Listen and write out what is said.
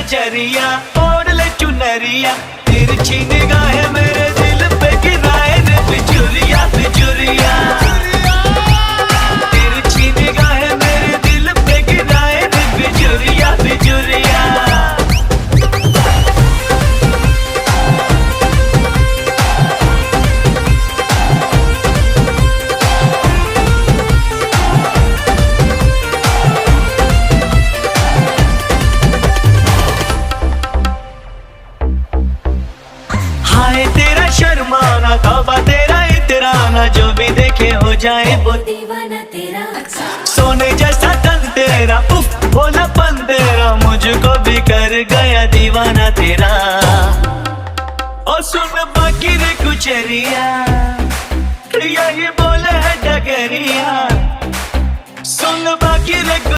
नजरिया, ओढ़ ले चुनरिया, तिरछी निगाहें मेरे दिल पे गिराए रे बिजुरिया बिजुरिया। तिरछी निगाहें मेरे दिल पे गिराए रे बिजुरिया बिजुरिया। हाय तेरा शर्माना, तौबा तेरा इतराना, जो भी देखे हो जाए वो दीवाना तेरा। सोने जैसा तन तेरा, उफ भोलापन तेरा, मुझको भी कर गया दीवाना तेरा। और सुन बाकी रे कुचरिया,